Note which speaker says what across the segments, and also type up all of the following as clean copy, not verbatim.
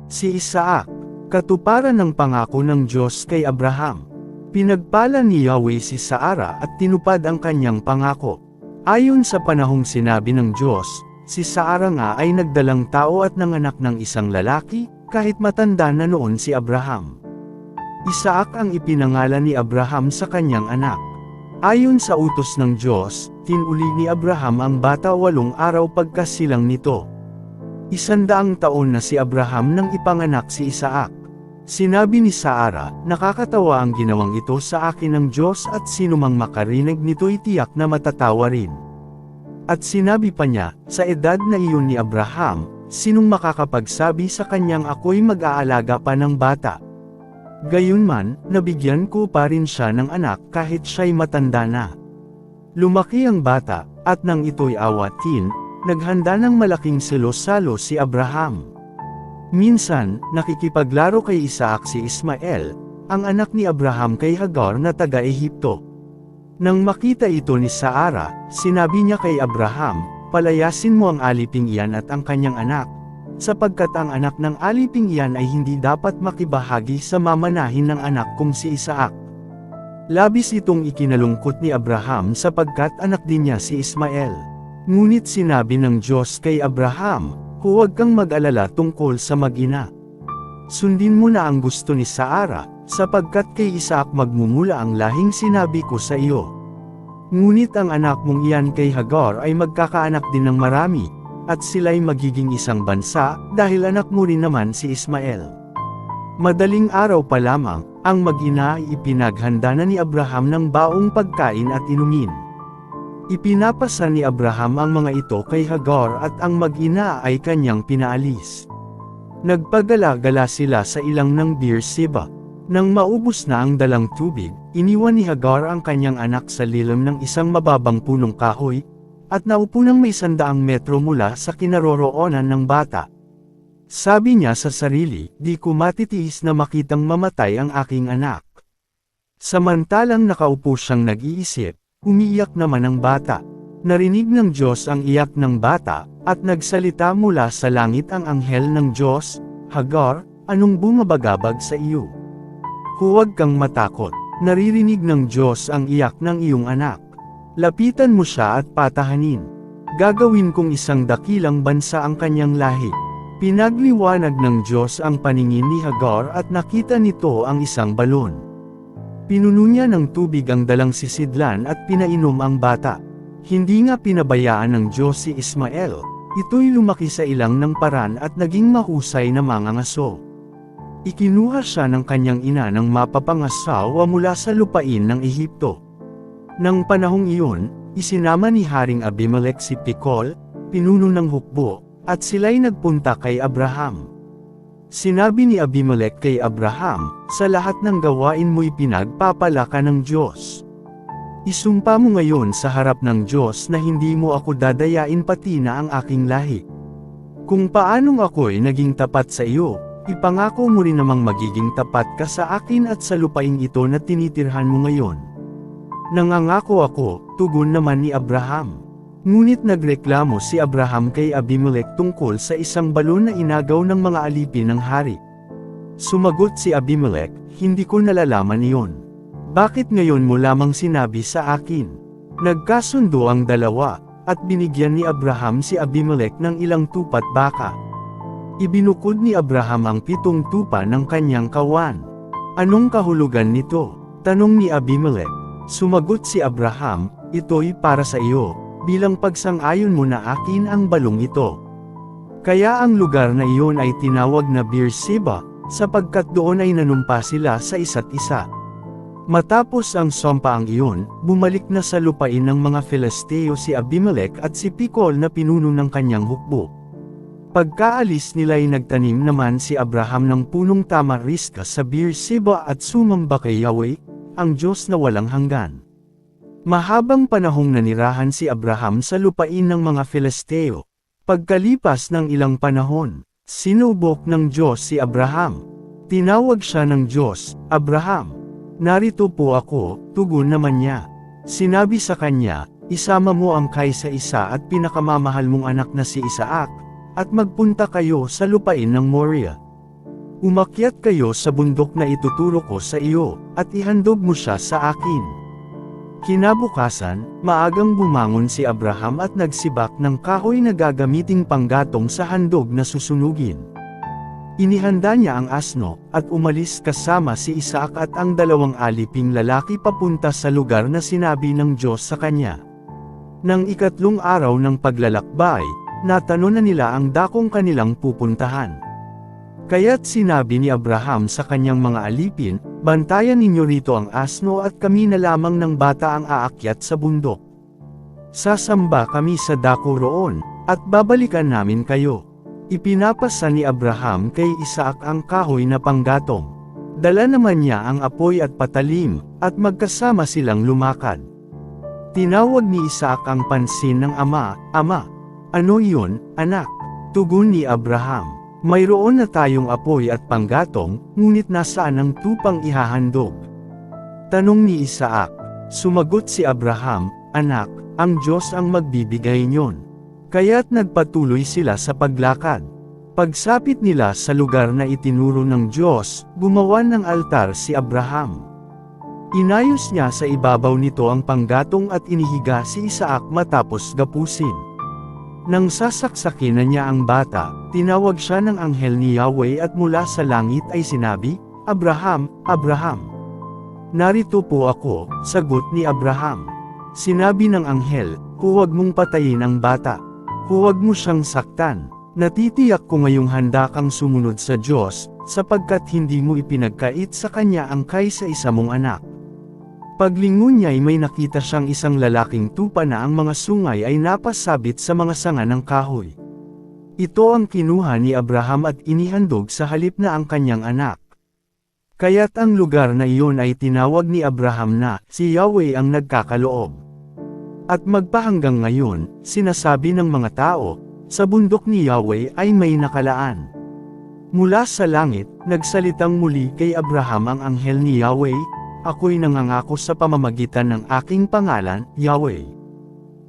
Speaker 1: Si Isaac, katuparan ng pangako ng Diyos kay Abraham. Pinagpala ni Yahweh si Sara at tinupad ang kanyang pangako. Ayon sa panahong sinabi ng Diyos, si Sara nga ay nagdalang tao at nanganak ng isang lalaki, kahit matanda na noon si Abraham. Isaac ang ipinangalan ni Abraham sa kanyang anak. Ayon sa utos ng Diyos, tinuli ni Abraham ang bata 8 araw pagkasilang nito. 100 taon na si Abraham nang ipanganak si Isaac. Sinabi ni Sara, nakakatawa ang ginawang ito sa akin ng Diyos at sinumang makarinig nito'y tiyak na matatawa rin. At sinabi pa niya, sa edad na iyon ni Abraham, sinong makakapagsabi sa kanyang ako'y mag-aalaga pa ng bata? Gayunman, nabigyan ko pa rin siya ng anak kahit siya'y matanda na. Lumaki ang bata, at nang ito'y awatin, naghanda ng malaking salo-salo si Abraham. Minsan, nakikipaglaro kay Isaac si Ismael, ang anak ni Abraham kay Hagar na taga-Ehipto. Nang makita ito ni Sara, sinabi niya kay Abraham, palayasin mo ang aliping iyan at ang kanyang anak, sapagkat ang anak ng aliping iyan ay hindi dapat makibahagi sa mamanahin ng anak kong si Isaac. Labis itong ikinalungkot ni Abraham sapagkat anak din niya si Ismael. Ngunit sinabi ng Diyos kay Abraham, huwag kang mag-alala tungkol sa mag-ina. Sundin mo na ang gusto ni Sara, sapagkat kay Isaac magmumula ang lahing sinabi ko sa iyo. Ngunit ang anak mong iyan kay Hagar ay magkakaanak din ng marami, at sila'y magiging isang bansa, dahil anak mo rin naman si Ismael. Madaling araw pa lamang, ang mag-ina ay ipinaghanda na ni Abraham ng baong pagkain at inumin. Ipinapasa ni Abraham ang mga ito kay Hagar at ang mag-ina ay kanyang pinaalis. Nagpagala-gala sila sa ilang ng Beer-sheba. Nang maubos na ang dalang tubig, iniwan ni Hagar ang kanyang anak sa lilim ng isang mababang punong kahoy, at naupo ng may 100 metro mula sa kinaroroonan ng bata. Sabi niya sa sarili, di ko matitiis na makitang mamatay ang aking anak. Samantalang nakaupo siyang nag-iisip, umiiyak naman ang bata. Narinig ng Diyos ang iyak ng bata, at nagsalita mula sa langit ang anghel ng Diyos, Hagar, anong bumabagabag sa iyo? Huwag kang matakot. Naririnig ng Diyos ang iyak ng iyong anak. Lapitan mo siya at patahanin. Gagawin kong isang dakilang bansa ang kanyang lahi. Pinagliwanag ng Diyos ang paningin ni Hagar at nakita nito ang isang balon. Pinuno niya ng tubig ang dalang sisidlan at pinainom ang bata. Hindi nga pinabayaan ng Diyos si Ismael, ito'y lumaki sa ilang ng paran at naging mahusay na mangangaso. Ikinuha siya ng kanyang ina ng mapapangasawa mula sa lupain ng Ehipto. Nang panahong iyon, isinama ni Haring Abimelech si Pikol, pinuno ng hukbo, at sila'y nagpunta kay Abraham. Sinabi ni Abimelech kay Abraham, sa lahat ng gawain mo'y pinagpapala ka ng Diyos. Isumpa mo ngayon sa harap ng Diyos na hindi mo ako dadayain pati na ang aking lahi. Kung paanong ako'y naging tapat sa iyo, ipangako mo rin namang magiging tapat ka sa akin at sa lupaing ito na tinitirhan mo ngayon. Nangangako ako, tugon naman ni Abraham. Ngunit nagreklamo si Abraham kay Abimelech tungkol sa isang balon na inagaw ng mga alipin ng hari. Sumagot si Abimelech, hindi ko nalalaman iyon. Bakit ngayon mo lamang sinabi sa akin? Nagkasundo ang dalawa, at binigyan ni Abraham si Abimelech ng ilang tupat baka. Ibinukod ni Abraham ang 7 tupa ng kanyang kawan. Anong kahulugan nito? Tanong ni Abimelech. Sumagot si Abraham, ito'y para sa iyo, bilang pagsang-ayon mo na akin ang balong ito. Kaya ang lugar na iyon ay tinawag na Beer-sheba, sapagkat doon ay nanumpa sila sa isa't isa. Matapos ang sompaang iyon, bumalik na sa lupain ng mga Filisteo si Abimelech at si Pikol na pinuno ng kanyang hukbo. Pagkaalis nila'y nagtanim naman si Abraham ng punong tamariska sa Beer-sheba at sumamba kay Yahweh, ang Diyos na walang hanggan. Mahabang panahong nanirahan si Abraham sa lupain ng mga Filisteo. Pagkalipas ng ilang panahon, sinubok ng Diyos si Abraham. Tinawag siya ng Diyos, Abraham. Narito po ako, tugon naman niya. Sinabi sa kanya, isama mo ang kaysa-isa at pinakamamahal mong anak na si Isaac, at magpunta kayo sa lupain ng Moriah. Umakyat kayo sa bundok na ituturo ko sa iyo, at ihandog mo siya sa akin. Kinabukasan, maagang bumangon si Abraham at nagsibak ng kahoy na gagamiting panggatong sa handog na susunugin. Inihanda niya ang asno, at umalis kasama si Isaac at ang 2 aliping lalaki papunta sa lugar na sinabi ng Diyos sa kanya. Nang 3 araw ng paglalakbay, natano na nila ang dakong kanilang pupuntahan. Kaya't sinabi ni Abraham sa kanyang mga alipin, "Bantayan ninyo rito ang asno at kami na lamang ng bata ang aakyat sa bundok. Sasamba kami sa dako roon, at babalikan namin kayo." Ipinapasa ni Abraham kay Isaac ang kahoy na panggatong. Dala naman niya ang apoy at patalim, at magkasama silang lumakad. Tinawag ni Isaac ang pansin ng ama, "Ama, ano iyon, anak?" Tugon ni Abraham, "Mayroon na tayong apoy at panggatong, ngunit nasaan ang tupang ihahandog?" Tanong ni Isaac. Sumagot si Abraham, "Anak, ang Diyos ang magbibigay niyon." Kaya't nagpatuloy sila sa paglakad. Pagsapit nila sa lugar na itinuro ng Diyos, gumawa ng altar si Abraham. Inayos niya sa ibabaw nito ang panggatong at inihiga si Isaac matapos gapusin. Nang sasaksakin na niya ang bata, tinawag siya ng anghel ni Yahweh at mula sa langit ay sinabi, "Abraham, Abraham." "Narito po ako," sagot ni Abraham. Sinabi ng anghel, "Huwag mong patayin ang bata. Huwag mo siyang saktan. Natitiyak ko ngayong handa kang sumunod sa Diyos, sapagkat hindi mo ipinagkait sa kanya ang kaysa-isa mong anak." Paglingon niya ay may nakita siyang isang lalaking tupa na ang mga sungay ay napasabit sa mga sanga ng kahoy. Ito ang kinuha ni Abraham at inihandog sa halip na ang kanyang anak. Kaya't ang lugar na iyon ay tinawag ni Abraham na, "Si Yahweh ang nagkakaloob." At magpahanggang ngayon, sinasabi ng mga tao, sa bundok ni Yahweh ay may nakalaan. Mula sa langit, nagsalitang muli kay Abraham ang anghel ni Yahweh, "Ako'y nangangako sa pamamagitan ng aking pangalan, Yahweh.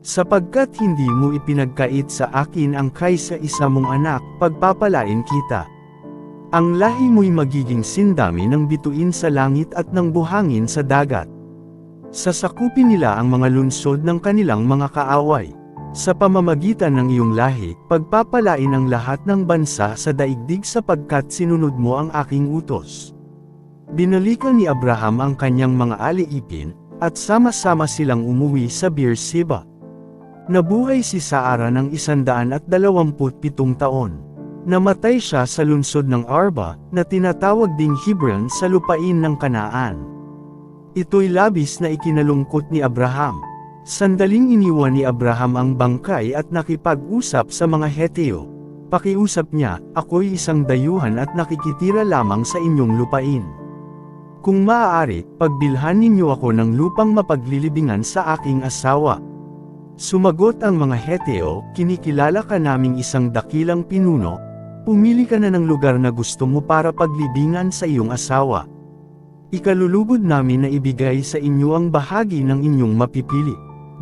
Speaker 1: Sapagkat hindi mo ipinagkait sa akin ang kaysa-isa mong anak, pagpapalain kita. Ang lahi mo'y magiging sindami ng bituin sa langit at ng buhangin sa dagat. Sasakupin nila ang mga lungsod ng kanilang mga kaaway. Sa pamamagitan ng iyong lahi, pagpapalain ang lahat ng bansa sa daigdig sapagkat sinunod mo ang aking utos." Binalikan ni Abraham ang kanyang mga aliipin, at sama-sama silang umuwi sa Beer-sheba. Nabuhay si Saara ng 127 taon. Namatay siya sa lungsod ng Arba, na tinatawag ding Hebron sa lupain ng Kanaan. Ito'y labis na ikinalungkot ni Abraham. Sandaling iniwan ni Abraham ang bangkay at nakipag-usap sa mga Heteo. Pakiusap niya, "Ako'y isang dayuhan at nakikitira lamang sa inyong lupain. Kung maaari, pagbilhan ninyo ako ng lupang mapaglilibingan sa aking asawa." Sumagot ang mga Heteo, "Kinikilala ka naming isang dakilang pinuno, pumili ka na ng lugar na gusto mo para paglibingan sa iyong asawa. Ikalulugod namin na ibigay sa inyo ang bahagi ng inyong mapipili."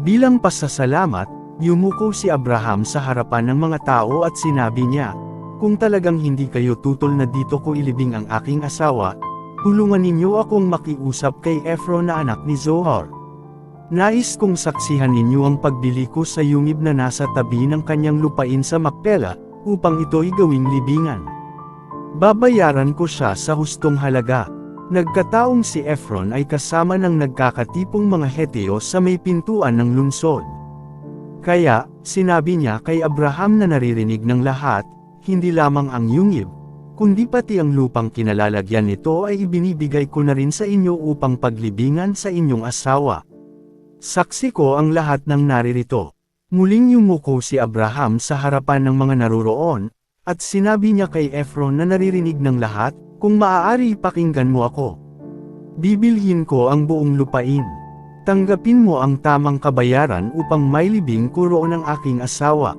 Speaker 1: Bilang pasasalamat, yumuko si Abraham sa harapan ng mga tao at sinabi niya, "Kung talagang hindi kayo tutol na dito ko ilibing ang aking asawa, tulungan ninyo akong makiusap kay Ephron na anak ni Zohar. Nais kong saksihan ninyo ang pagbili ko sa yungib na nasa tabi ng kanyang lupain sa Makpela, upang ito'y gawing libingan. Babayaran ko siya sa hustong halaga." Nagkataong si Ephron ay kasama ng nagkakatipong mga Heteo sa may pintuan ng lungsod. Kaya, sinabi niya kay Abraham na naririnig ng lahat, "Hindi lamang ang yungib, kundi pati ang lupang kinalalagyan nito ay ibinibigay ko na rin sa inyo upang paglibingan sa inyong asawa. Saksi ko ang lahat ng naririto." Muling yumuko si Abraham sa harapan ng mga naroroon, at sinabi niya kay Ephron na naririnig ng lahat, "Kung maaari pakinggan mo ako. Bibilhin ko ang buong lupain. Tanggapin mo ang tamang kabayaran upang mailibing ko roon ang aking asawa."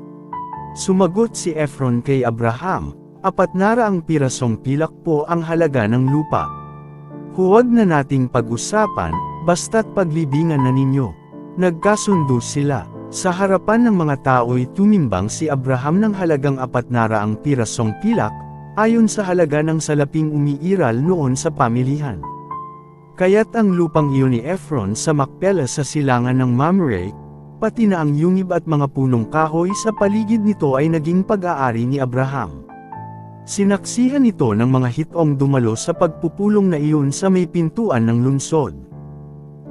Speaker 1: Sumagot si Ephron kay Abraham, 400 pirasong pilak po ang halaga ng lupa. Huwag na nating pag-usapan, basta't paglibingan na ninyo. Nagkasundo sila. Sa harapan ng mga tao'y tumimbang si Abraham ng halagang 400 pirasong pilak, ayon sa halaga ng salaping umiiral noon sa pamilihan. Kaya't ang lupang iyon ni Ephron sa Macpela sa silangan ng Mamre, pati na ang yungib at mga punong kahoy sa paligid nito ay naging pag-aari ni Abraham. Sinaksihan ito ng mga Hitong dumalo sa pagpupulong na iyon sa may pintuan ng lungsod.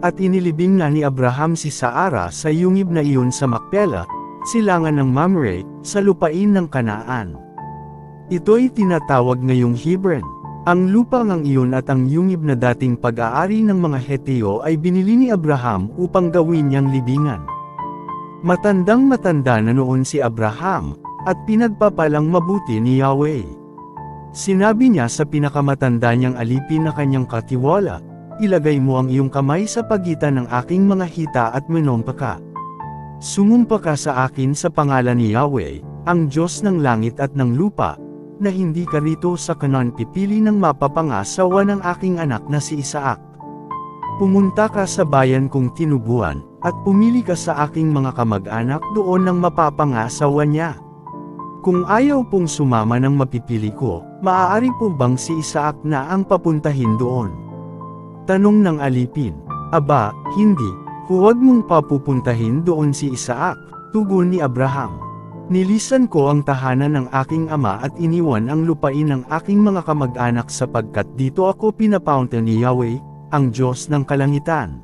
Speaker 1: At inilibing na ni Abraham si Saara sa yungib na iyon sa Macpela, silangan ng Mamre, sa lupain ng Kanaan. Ito'y tinatawag ngayong Hebron. Ang lupa ng iyon at ang yungib na dating pag-aari ng mga Heteo ay binili ni Abraham upang gawin niyang libingan. Matandang-matanda na noon si Abraham, at pinagpapalang mabuti ni Yahweh. Sinabi niya sa pinakamatanda niyang alipin na kanyang katiwala, ilagay mo ang iyong kamay sa pagitan ng aking mga hita at minumpa ka. Sumumpa ka sa akin sa pangalan ni Yahweh, ang Diyos ng langit at ng lupa, na hindi ka rito sa Canaan pipili ng mapapangasawa ng aking anak na si Isaac. Pumunta ka sa bayan kong tinubuan, at pumili ka sa aking mga kamag-anak doon ng mapapangasawa niya. Kung ayaw pong sumama ng mapipili ko, maaari po bang si Isaac na ang papuntahin doon? Tanong ng alipin. Aba, hindi, huwag mong papupuntahin doon si Isaac, tugon ni Abraham. Nilisan ko ang tahanan ng aking ama at iniwan ang lupain ng aking mga kamag-anak sapagkat dito ako pinapaunta ni Yahweh, ang Diyos ng kalangitan.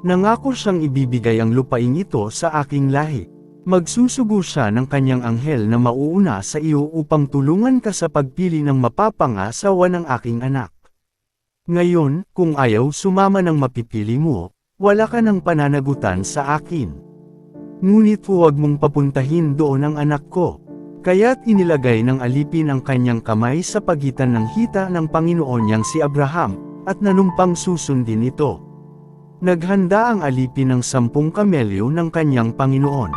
Speaker 1: Nangako siyang ibibigay ang lupain ito sa aking lahi. Magsusugo siya ng kanyang anghel na mauuna sa iyo upang tulungan ka sa pagpili ng mapapangasawa ng aking anak. Ngayon, kung ayaw sumama ng mapipili mo, wala ka ng pananagutan sa akin. Ngunit huwag mong papuntahin doon ang anak ko. Kaya't inilagay ng alipin ang kanyang kamay sa pagitan ng hita ng Panginoon niyang si Abraham, at nanumpang susundin ito. Naghanda ang alipin ng 10 kamelyo ng kanyang Panginoon.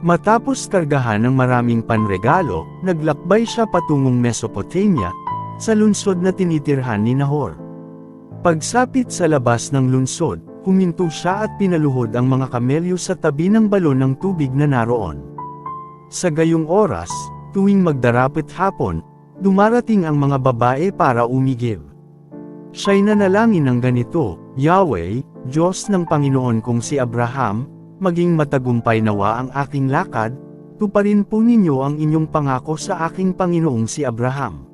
Speaker 1: Matapos kargahan ng maraming panregalo, naglakbay siya patungong Mesopotamia, sa lungsod na tinitirhan ni Nahor. Pagsapit sa labas ng lungsod, huminto siya at pinaluhod ang mga kamelyo sa tabi ng balon ng tubig na naroon. Sa gayong oras, tuwing magdarapit hapon, dumarating ang mga babae para umigib. Siya'y nanalangin ng ganito, Yahweh, Diyos ng Panginoon kong si Abraham, maging matagumpay nawa ang aking lakad, tuparin po ninyo ang inyong pangako sa aking Panginoong si Abraham.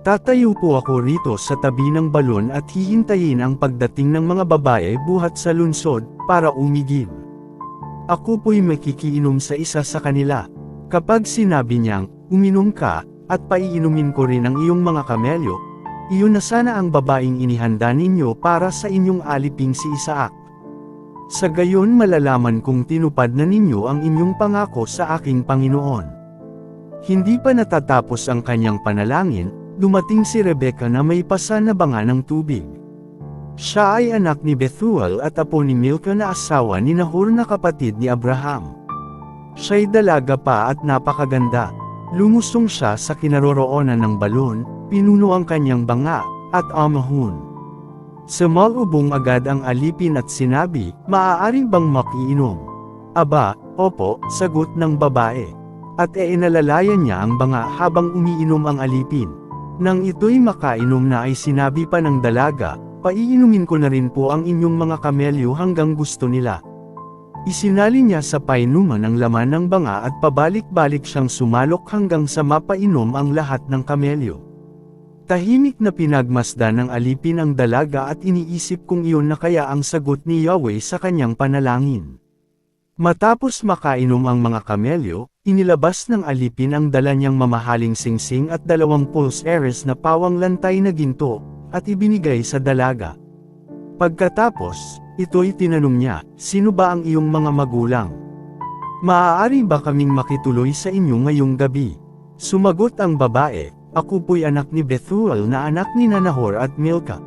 Speaker 1: Tatayo po ako rito sa tabi ng balon at hihintayin ang pagdating ng mga babae buhat sa lungsod, para umigib. Ako po'y makikiinom sa isa sa kanila. Kapag sinabi niyang, uminom ka, at paiinumin ko rin ang iyong mga kamelyo, iyon na sana ang babaeng inihanda ninyo para sa inyong aliping si Isaac. Sa gayon malalaman kung tinupad na ninyo ang inyong pangako sa aking Panginoon. Hindi pa natatapos ang kanyang panalangin, dumating si Rebecca na may pasa na banga ng tubig. Siya ay anak ni Bethuel at apo ni Milca na asawa ni Nahor na kapatid ni Abraham. Siya'y dalaga pa at napakaganda. Lumusong siya sa kinaroroonan ng balon, pinuno ang kanyang banga, at amahon. Sumalubong agad ang alipin at sinabi, maaari bang makiinom? Aba, opo, sagot ng babae. At inalalayan niya ang banga habang umiinom ang alipin. Nang ito'y makainom na ay sinabi pa ng dalaga, paiinumin ko na rin po ang inyong mga kamelyo hanggang gusto nila. Isinali niya sa painuman ang laman ng banga at pabalik-balik siyang sumalok hanggang sa mapainom ang lahat ng kamelyo. Tahimik na pinagmasdan ng alipin ang dalaga at iniisip kung iyon na kaya ang sagot ni Yahweh sa kanyang panalangin. Matapos makainom ang mga kamelyo, inilabas ng alipin ang dala niyang mamahaling singsing at 2 pulse eres na pawang lantay na ginto, at ibinigay sa dalaga. Pagkatapos, ito'y tinanong niya, sino ba ang iyong mga magulang? Maaari ba kaming makituloy sa inyo ngayong gabi? Sumagot ang babae, ako po'y anak ni Bethuel na anak ni Nahor at Milca.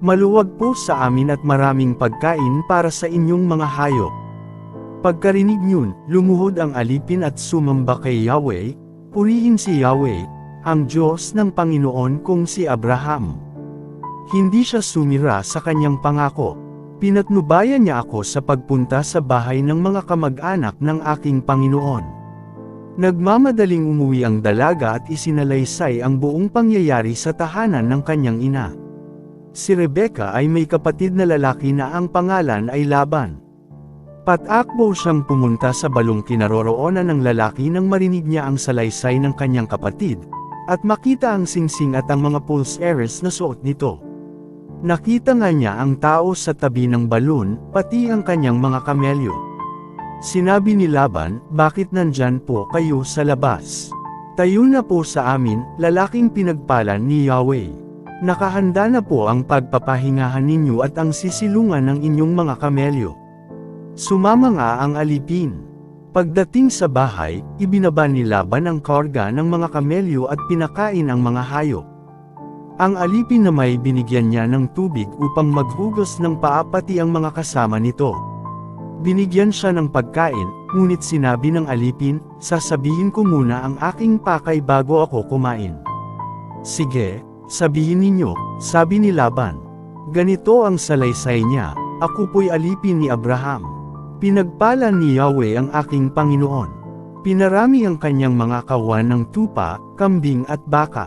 Speaker 1: Maluwag po sa amin at maraming pagkain para sa inyong mga hayop. Pagkarinig niyon, lumuhod ang alipin at sumamba kay Yahweh, purihin si Yahweh, ang Diyos ng Panginoon kong si Abraham. Hindi siya sumira sa kanyang pangako. Pinatnubayan niya ako sa pagpunta sa bahay ng mga kamag-anak ng aking Panginoon. Nagmamadaling umuwi ang dalaga at isinalaysay ang buong pangyayari sa tahanan ng kanyang ina. Si Rebecca ay may kapatid na lalaki na ang pangalan ay Laban. Patakbo siyang pumunta sa balong kinaroroonan ng lalaki nang marinig niya ang salaysay ng kanyang kapatid, at makita ang singsing at ang mga pulseres na suot nito. Nakita nga niya ang tao sa tabi ng balon, pati ang kanyang mga kamelyo. Sinabi ni Laban, "Bakit nandyan po kayo sa labas? Tayo na po sa amin, lalaking pinagpala ni Yahweh. Nakahanda na po ang pagpapahingahan ninyo at ang sisilungan ng inyong mga kamelyo." Sumama nga ang alipin. Pagdating sa bahay, ibinaba ni Laban ang karga ng mga kamelyo at pinakain ang mga hayop. Ang alipin na may binigyan niya ng tubig upang maghugas ng paa pati ang mga kasama nito. Binigyan siya ng pagkain, ngunit sinabi ng alipin, "Sasabihin ko muna ang aking pakay bago ako kumain." "Sige, sabihin ninyo," sabi ni Laban. Ganito ang salaysay niya, "Ako po'y alipin ni Abraham. Pinagpala ni Yahweh ang aking Panginoon. Pinarami ang kanyang mga kawan ng tupa, kambing at baka.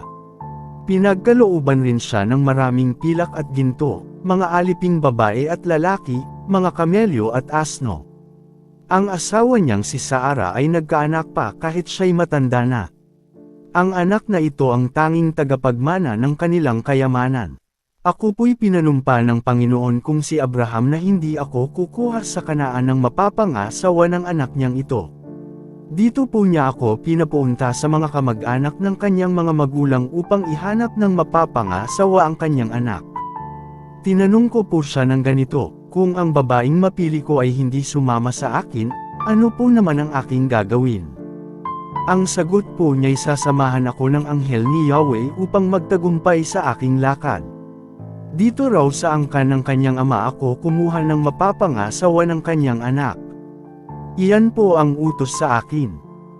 Speaker 1: Pinagkalooban rin siya ng maraming pilak at ginto, mga aliping babae at lalaki, mga kamelyo at asno. Ang asawa niyang si Sarah ay nagkaanak pa kahit siya'y matanda na. Ang anak na ito ang tanging tagapagmana ng kanilang kayamanan. Ako po'y pinanumpa ng Panginoon kung si Abraham na hindi ako kukuha sa Kanaan ng mapapangasawa ng anak niyang ito. Dito po niya ako pinapunta sa mga kamag-anak ng kanyang mga magulang upang ihanap ng mapapangasawa ang kanyang anak. Tinanong ko po siya ng ganito, kung ang babaeng mapili ko ay hindi sumama sa akin, ano po naman ang aking gagawin? Ang sagot po niya'y sasamahan ako ng anghel ni Yahweh upang magtagumpay sa aking lakad. Dito raw sa angkan ng kanyang ama ako kumuha ng mapapangasawa ng kanyang anak. Iyan po ang utos sa akin.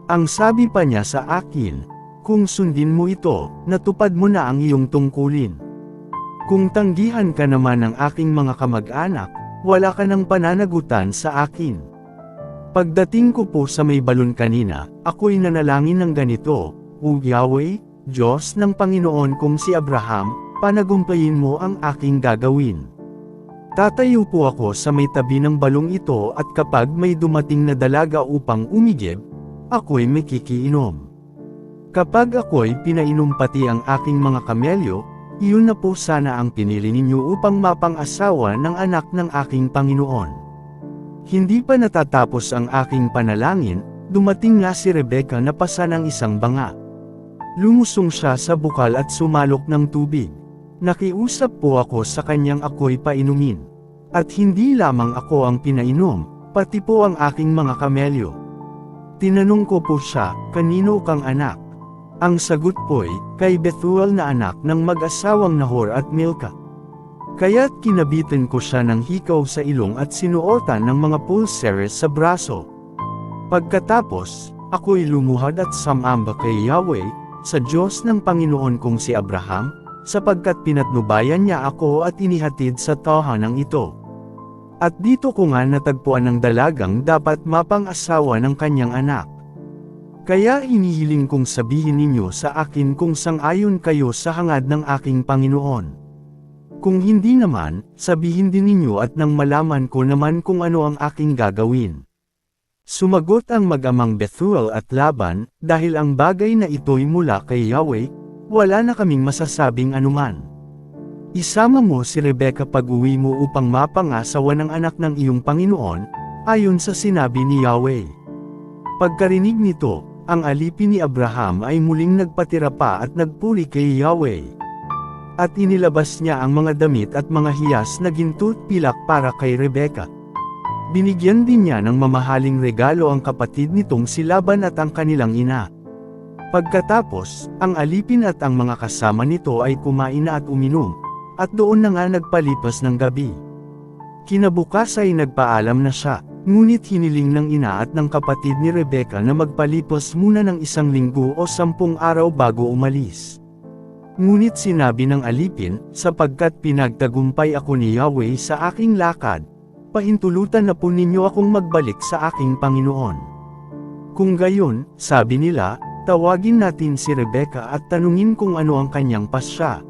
Speaker 1: Ang sabi pa niya sa akin, kung sundin mo ito, natupad mo na ang iyong tungkulin. Kung tanggihan ka naman ng aking mga kamag-anak, wala ka ng pananagutan sa akin. Pagdating ko po sa may balon kanina, ako'y nanalangin ng ganito, "O Yahweh, Diyos ng Panginoon kong si Abraham, panagumpayin mo ang aking gagawin." Tatayo po ako sa may tabi ng balong ito at kapag may dumating na dalaga upang umigib, ako'y makikiinom. Kapag ako'y pinainom pati ang aking mga kamelyo, iyon na po sana ang pinili ninyo upang mapang-asawa ng anak ng aking Panginoon. Hindi pa natatapos ang aking panalangin, dumating nga si Rebecca na pasa ng isang banga. Lumusong siya sa bukal at sumalok ng tubig. Nakiusap po ako sa kanyang ako'y painumin. At hindi lamang ako ang pinainom, pati po ang aking mga kamelyo. Tinanong ko po siya, "Kanino kang anak?" Ang sagot po'y, kay Bethuel na anak ng mag-asawang Nahor at Milka. Kaya't kinabitan ko siya ng hikaw sa ilong at sinuotan ng mga pulseres sa braso. Pagkatapos, ako'y lumuhad at sumamba kay Yahweh, sa Diyos ng Panginoon kong si Abraham, sapagkat pinatnubayan niya ako at inihatid sa tahanang ito. At dito ko nga natagpuan ng dalagang dapat mapang-asawa ng kanyang anak. Kaya hinihiling kong sabihin ninyo sa akin kung sang-ayon kayo sa hangad ng aking Panginoon. Kung hindi naman, sabihin din ninyo at nang malaman ko naman kung ano ang aking gagawin. Sumagot ang mag-amang Bethuel at Laban, "Dahil ang bagay na ito'y mula kay Yahweh, wala na kaming masasabing anuman. Isama mo si Rebecca pag-uwi mo upang mapangasawa ng anak ng iyong Panginoon, ayon sa sinabi ni Yahweh." Pagkarinig nito, ang alipin ni Abraham ay muling nagpatira pa at nagpuri kay Yahweh. At inilabas niya ang mga damit at mga hiyas na ginto at pilak para kay Rebecca. Binigyan din niya ng mamahaling regalo ang kapatid nitong si Laban at ang kanilang ina. Pagkatapos, ang alipin at ang mga kasama nito ay kumain na at uminom, at doon na nga nagpalipas ng gabi. Kinabukas ay nagpaalam na siya, ngunit hiniling ng ina at ng kapatid ni Rebecca na magpalipas muna ng 1 linggo o 10 araw bago umalis. Ngunit sinabi ng alipin, "Sapagkat pinagtagumpay ako ni Yahweh sa aking lakad, pahintulutan na po ninyo akong magbalik sa aking Panginoon. Kung gayon, sabi nila, tawagin natin si Rebecca at tanungin kung ano ang kanyang pasya.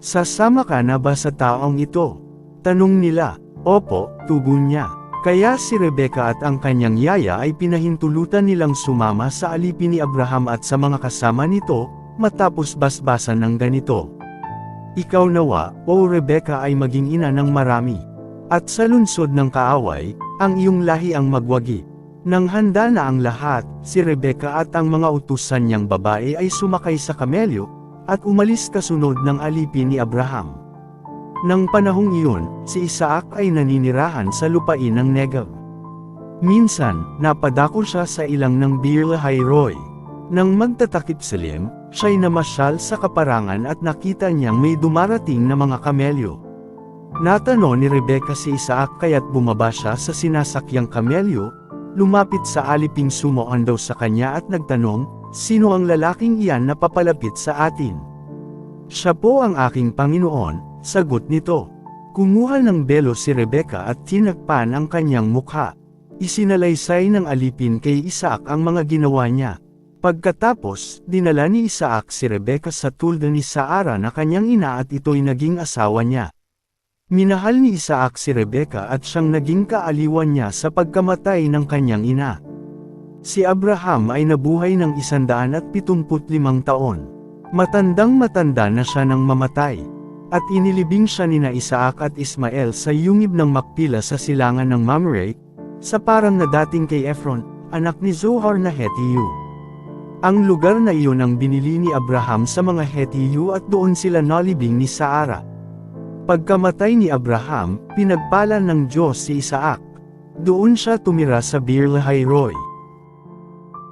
Speaker 1: Sasama ka na ba sa taong ito? Tanong nila. Opo, tugon niya. Kaya si Rebecca at ang kanyang yaya ay pinahintulutan nilang sumama sa alipin ni Abraham at sa mga kasama nito, matapos basbasan ng ganito. Ikaw nawa, o Rebecca ay maging ina ng marami. At sa lunsod ng kaaway, ang iyong lahi ang magwagi. Nang handa na ang lahat, si Rebecca at ang mga utusan niyang babae ay sumakay sa kamelyo, at umalis kasunod ng alipin ni Abraham. Nang panahong iyon, si Isaac ay naninirahan sa lupain ng Negev. Minsan, napadako siya sa ilang ng Beer-lahai-roi. Nang magtatakip silim, siya'y namasyal sa kaparangan at nakita niyang may dumarating na mga kamelyo. Natanong ni Rebecca si Isaac kaya't bumaba siya sa sinasakyang kamelyo, lumapit sa aliping sumuon daw sa kanya at nagtanong, sino ang lalaking iyan na papalapit sa atin? Siya po ang aking Panginoon, sagot nito. Kumuha ng belo si Rebecca at tinakpan ang kanyang mukha. Isinalaysay ng alipin kay Isaac ang mga ginawa niya. Pagkatapos, dinala ni Isaac si Rebecca sa tulda ni Sarah na kanyang ina at ito'y naging asawa niya. Minahal ni Isaac si Rebecca at siyang naging kaaliwan niya sa pagkamatay ng kanyang ina. Si Abraham ay nabuhay ng 175 taon. Matandang-matanda na siya nang mamatay. At inilibing siya nina Isaac at Ismael sa yungib ng Makpila sa silangan ng Mamre, sa parang na dating kay Ephron, anak ni Zohar na Hetiyu. Ang lugar na iyon ang binili ni Abraham sa mga Hetiyu at doon sila nalibing ni Sarah. Pagkamatay ni Abraham, pinagpala ng Diyos si Isaac. Doon siya tumira sa Beer-lahai-roi.